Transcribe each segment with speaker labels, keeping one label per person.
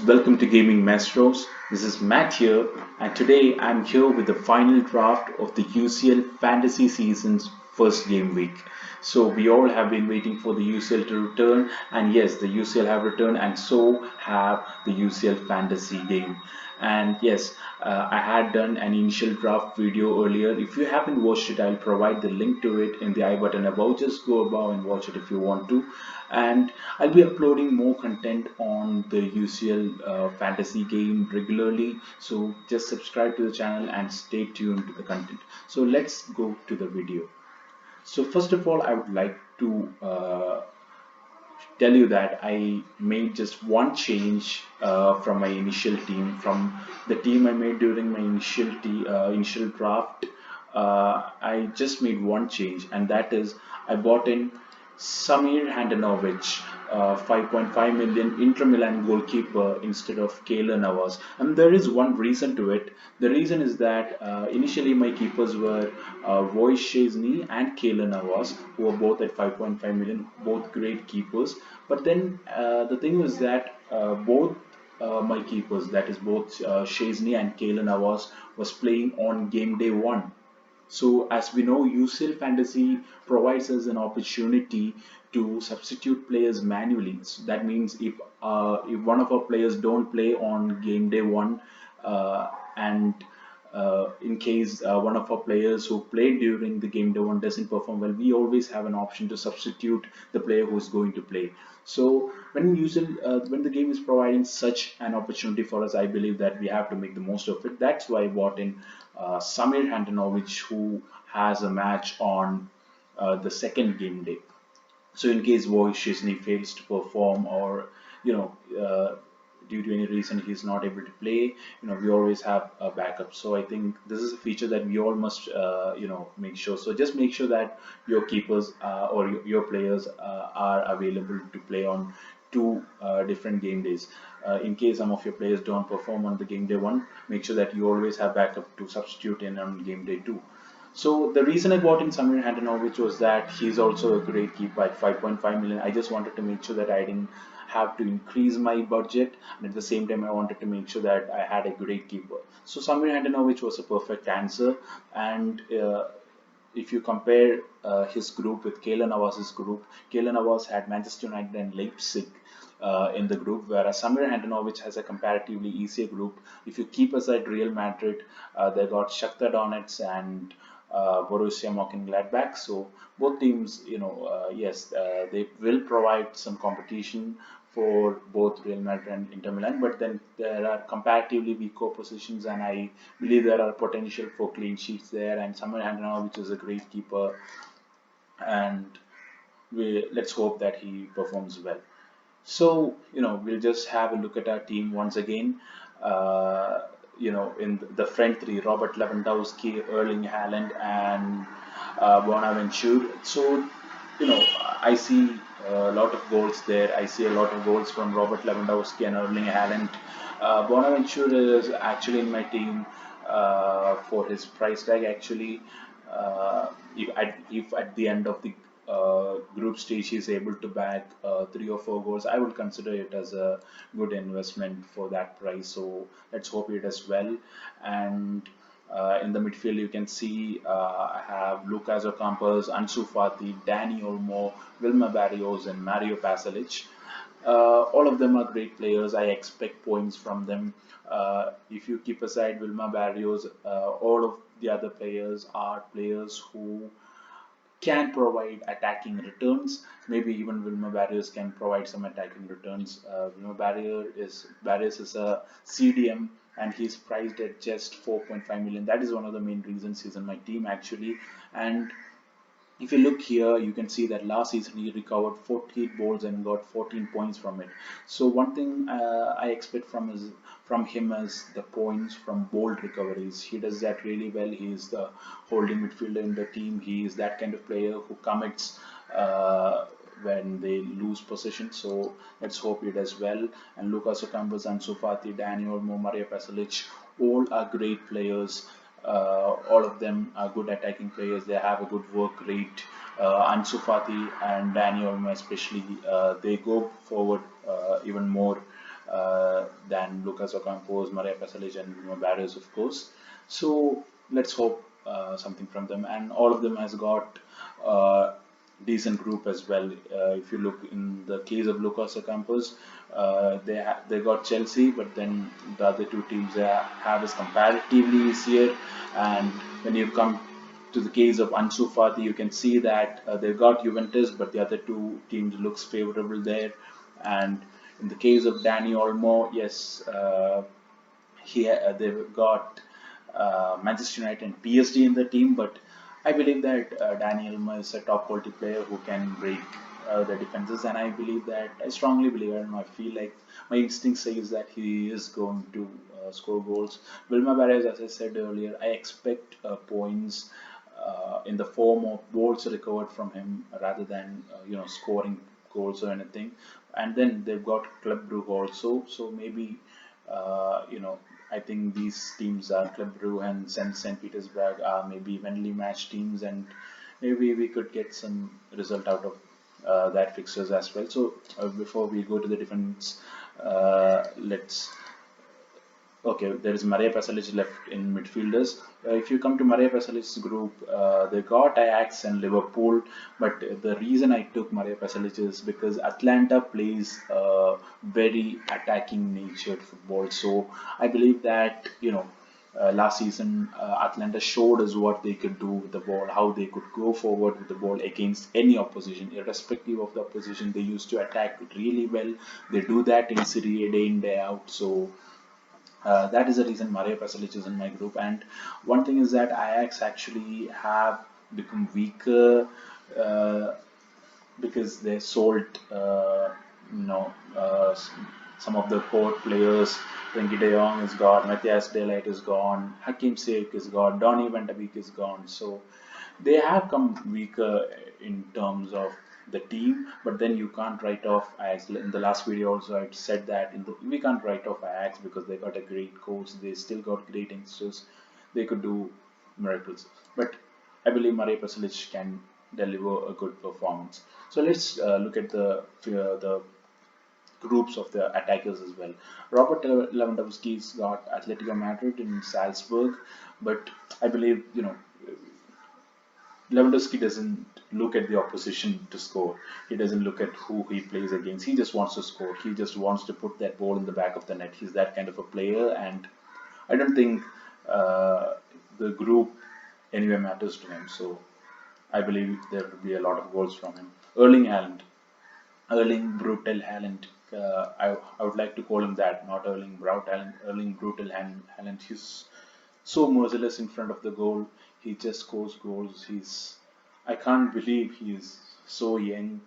Speaker 1: welcome to Gaming Masters. This is Matt here, and today I'm here with the final draft of the UCL Fantasy Season's first game week. So we all have been waiting for the UCL to return, and yes, the UCL have returned, and so have the UCL Fantasy game. And yes, I had done an initial draft video earlier. If you haven't watched it, I'll provide the link to it in the I button above. Just go above and watch it if you want to. And I'll be uploading more content on the UCL fantasy game regularly. So just subscribe to the channel and stay tuned to the content. So let's go to the video. So first of all, I would like to tell you that I made just one change from my initial team, from the team I made during my initial draft. I just made one change, and that is I bought in Samir Handanovic, 5.5 million Inter Milan goalkeeper instead of Keylor Navas. And there is one reason to it. The reason is that initially my keepers were Wojciechny and Keylor Navas, who were both at 5.5 million, both great keepers. But then the thing was that both my keepers, that is both Szczesny and Keylor Navas, was playing on game day one. So as we know, UCL Fantasy provides us an opportunity to substitute players manually. So that means if one of our players don't play on game day one, and in case one of our players who played during the game day one doesn't perform well, we always have an option to substitute the player who's going to play. So when the game is providing such an opportunity for us, I believe that we have to make the most of it. That's why I bought in Samir Handanovic, who has a match on the second game day. So in case Wojciechny fails to perform, or you know, due to any reason he's not able to play, we always have a backup. So I think this is a feature that we all must make sure. So just make sure that your keepers or your players are available to play on two different game days. In case some of your players don't perform on the game day one, make sure that you always have backup to substitute in on game day two. So the reason I bought in Samir Handanovic was that he's also a great keeper at 5.5 million. I just wanted to make sure that I didn't have to increase my budget, and at the same time I wanted to make sure that I had a great keeper. So Samir Handanovic was a perfect answer, and if you compare his group with Keylor Navas's group, Keylor Navas had Manchester United and Leipzig in the group, whereas Samir Handanovic has a comparatively easier group. If you keep aside Real Madrid, they got Shakhtar Donetsk and Borussia Mönchengladbach. So both teams, yes, they will provide some competition for both Real Madrid and Inter Milan, but then there are comparatively weaker positions, and I believe there are potential for clean sheets there. And Samir Handanovic is a great keeper, and let's hope that he performs well. So, we'll just have a look at our team once again. In the front three, Robert Lewandowski, Erling Haaland, and Bonaventure. So, I see a lot of goals there. I see a lot of goals from Robert Lewandowski and Erling Haaland. Bonaventure is actually in my team for his price tag. Actually, if at the end of the group stage he's able to bag 3 or 4 goals, I would consider it as a good investment for that price. So let's hope he does well. And in the midfield, you can see I have Lucas Ocampos, Ansu Fati, Dani Olmo, Wilmer Barrios, and Mario Pasalic. All of them are great players. I expect points from them. If you keep aside Wilmer Barrios, all of the other players are players who can provide attacking returns. Maybe even Wilmer Barrios can provide some attacking returns. Wilmer Barrios is a CDM, and he's priced at just 4.5 million. That is one of the main reasons he's in my team actually. And if you look here, you can see that last season he recovered 48 balls and got 14 points from it. So one thing I expect from him is the points from ball recoveries. He does that really well. He is the holding midfielder in the team. He is that kind of player who commits when they lose possession. So let's hope he does well. And Lucas Ocampos, Ansu Fati, Dani Olmo, Mario Pasalic, all are great players. All of them are good attacking players. They have a good work rate. Ansu Fati and Dani Olmo especially, they go forward even more than Lucas Ocampos, Maria Pasalic, and Bruno Barrios, of course. So let's hope something from them. And all of them has got decent group as well. If you look in the case of Lucas Ocampos, they got Chelsea, but then the other two teams they have is comparatively easier. And when you come to the case of Ansu Fati, you can see that they've got Juventus, but the other two teams looks favorable there. And in the case of Danny Olmo, yes, they've got Manchester United and PSG in the team, but I believe that Danny Olmo is a top quality player who can break the defenses, and I believe that I strongly believe, and I feel like my instinct says that he is going to score goals. Wilma Barres, as I said earlier, I expect points in the form of goals recovered from him rather than scoring goals or anything. And then they've got Club Brugge also, so maybe I think these teams are Club Brugge and Saint Petersburg are maybe evenly matched teams, and maybe we could get some result out of that fixtures as well. So before we go to the defense, let's okay, there is Maria Pasalic left in midfielders. If you come to Maria Pasalic's group, they got Ajax and Liverpool, but the reason I took Maria Pasalic is because Atlanta plays very attacking natured football. So I believe that last season Atlanta showed us what they could do with the ball, how they could go forward with the ball against any opposition, irrespective of the opposition. They used to attack really well. They do that in Serie A day in day out. So that is the reason Mario Pasalic is in my group. And one thing is that Ajax actually have become weaker uh, because they sold, you know, uh, s- some of the core players. Frankie De Jong is gone, Matthias De Ligt is gone, Hakim Ziyech is gone, Donny van de Beek is gone. So they have come weaker in terms of the team, but then you can't write off Ajax. In the last video also I said that we can't write off Ajax because they got a great coach, they still got great youngsters, they could do miracles. But I believe Marie Pasalic can deliver a good performance. So let's look at the groups of the attackers as well. Robert Lewandowski's got Atletico Madrid in Salzburg, but I believe Lewandowski doesn't look at the opposition to score. He doesn't look at who he plays against. He just wants to score. He just wants to put that ball in the back of the net. He's that kind of a player, and I don't think the group anyway matters to him. So I believe there will be a lot of goals from him. Erling Brutal Haaland. I would like to call him that, not Erling Braut Haaland. Erling Brutal Haaland. He's so merciless in front of the goal. He just scores goals. I can't believe he is so young.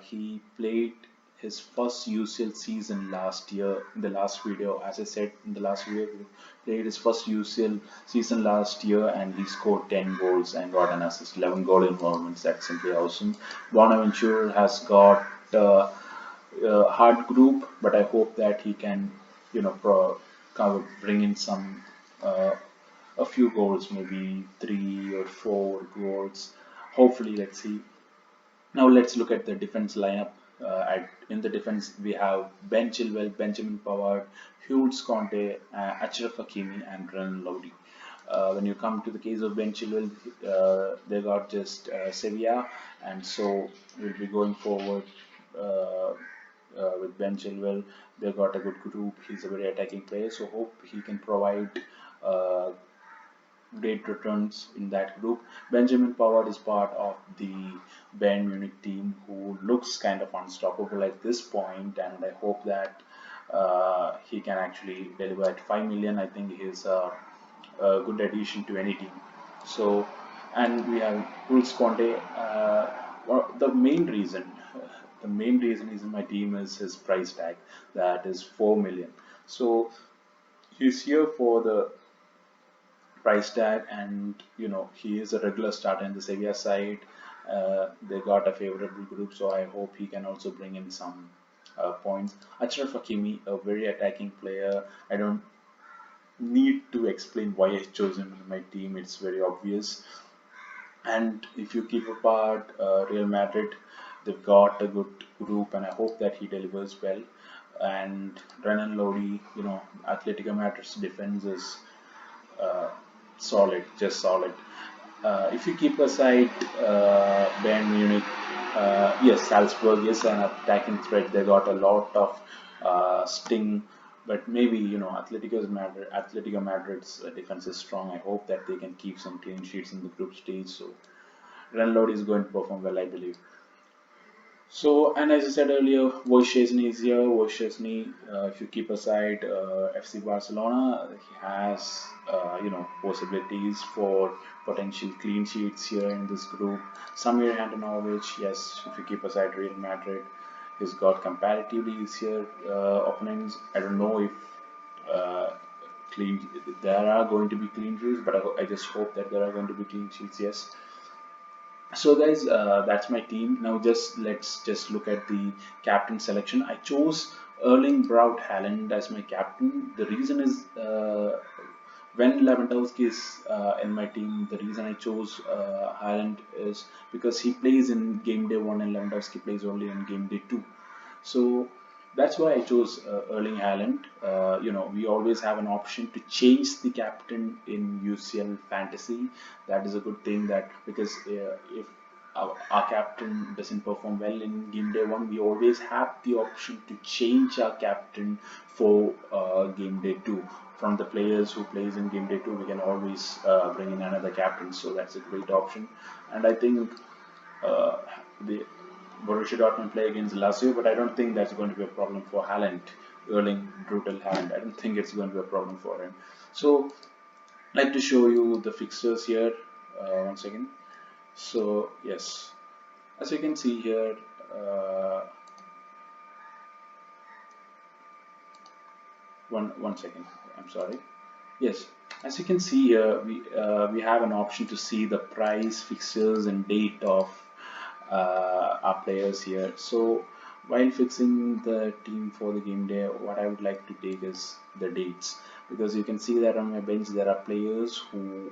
Speaker 1: He played his first UCL season last year in the last video. As I said in the last video, he played his first UCL season last year and he scored 10 goals and got an assist, 11 goal involvements. That's simply awesome. Bonaventure has got hard group, but I hope that he can, kind of bring in some uh, a few goals, maybe 3 or 4 goals. Hopefully, let's see. Now let's look at the defense lineup. In the defense, we have Ben Chilwell, Benjamin Pavard, Hughes Conte, Achraf Hakimi, and Renan Lodi. When you come to the case of Ben Chilwell, they got just Sevilla, and so we'll be going forward with Ben Chilwell. They got a good group. He's a very attacking player, so hope he can provide uh, great returns in that group. Benjamin Pavard is part of the Bayern Munich team who looks kind of unstoppable at this point, and I hope that he can actually deliver at 5 million. I think he's a good addition to any team. So, and we have Jules Conte. The main reason, the main reason he's in my team is his price tag, that is 4 million. So he's here for the price tag, and he is a regular starter in the Sevilla side. They got a favorable group, so I hope he can also bring in some points. Achraf Hakimi, a very attacking player. I don't need to explain why I chose him in my team. It's very obvious. And if you keep apart Real Madrid, they've got a good group, and I hope that he delivers well. and Renan Lodi, Atletico Madrid's defense is uh, solid, just solid. If you keep aside Bayern Munich, yes, Salzburg is an attacking threat. They got a lot of sting, but maybe Atletico Madrid's defense is strong. I hope that they can keep some clean sheets in the group stage. So Renlod is going to perform well, I believe. So, and as I said earlier, Wojciechny is here. Wojciechny, if you keep aside FC Barcelona, he has possibilities for potential clean sheets here in this group. Samir Handanovic, yes, if you keep aside Real Madrid, he's got comparatively easier opponents. I don't know if uh, clean there are going to be clean sheets, but I just hope that there are going to be clean sheets. Yes. So guys, that's my team. Now let's just look at the captain selection. I chose Erling Braut Haaland as my captain. The reason is when Lewandowski is in my team, the reason I chose Haaland is because he plays in game day one and Lewandowski plays only in game day two. So that's why I chose Erling Haaland. We always have an option to change the captain in UCL fantasy. That is a good thing that because if our captain doesn't perform well in game day one, we always have the option to change our captain for game day two. From the players who plays in game day two, we can always bring in another captain. So that's a great option, and I think uh, the Borussia Dortmund play against Lazio, but I don't think that's going to be a problem for Haaland, Erling Brutal Haaland. I don't think it's going to be a problem for him. So, I'd like to show you the fixtures here once again. So, yes, as you can see here, one second. I'm sorry. Yes, as you can see here, we have an option to see the price, fixtures, and date of our players here. So while fixing the team for the game day, what I would like to take is the dates because you can see that on my bench there are players who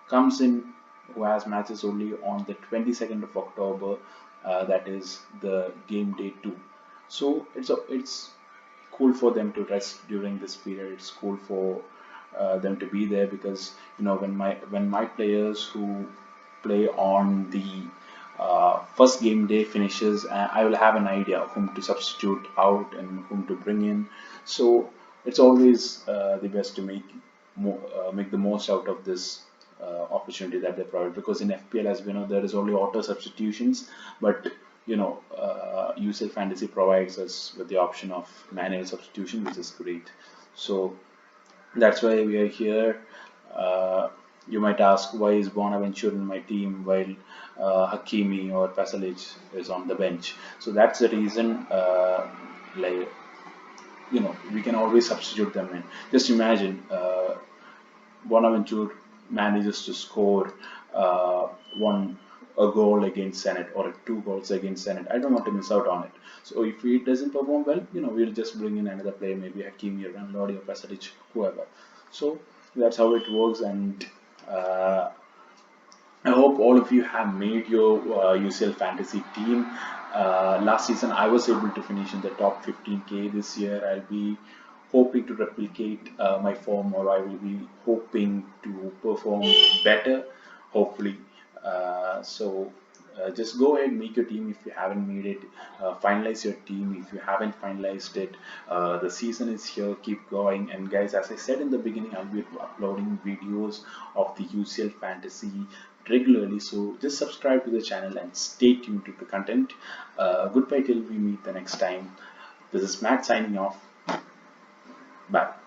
Speaker 1: comes in who has matches only on the 22nd of October. That is the game day two. So it's cool for them to rest during this period. It's cool for them to be there because when my players who play on the first game day finishes, I will have an idea of whom to substitute out and whom to bring in. So it's always the best to make the most out of this opportunity that they provide because in FPL, as we know, there is only auto substitutions, but UCL Fantasy provides us with the option of manual substitution, which is great. So that's why we are here. You might ask why is Bonaventure in my team while Hakimi or Pasalic is on the bench. So that's the reason. Like we can always substitute them in. Just imagine Bonaventure manages to score uh, one a goal against Senate or two goals against Senate. I don't want to miss out on it. So if he doesn't perform well, we'll just bring in another player, maybe Hakimi or Ranlodi or Pasadic, whoever. So that's how it works, and uh, I hope all of you have made your UCL fantasy team. Last season, I was able to finish in the top 15K. This year, I'll be hoping to replicate my form, or I will be hoping to perform better, hopefully. So just go ahead, make your team if you haven't made it. Finalize your team if you haven't finalized it. The season is here, keep going. And guys, as I said in the beginning, I'll be uploading videos of the UCL fantasy regularly. So just subscribe to the channel and stay tuned to the content. Goodbye till we meet the next time. This is Matt signing off. Bye.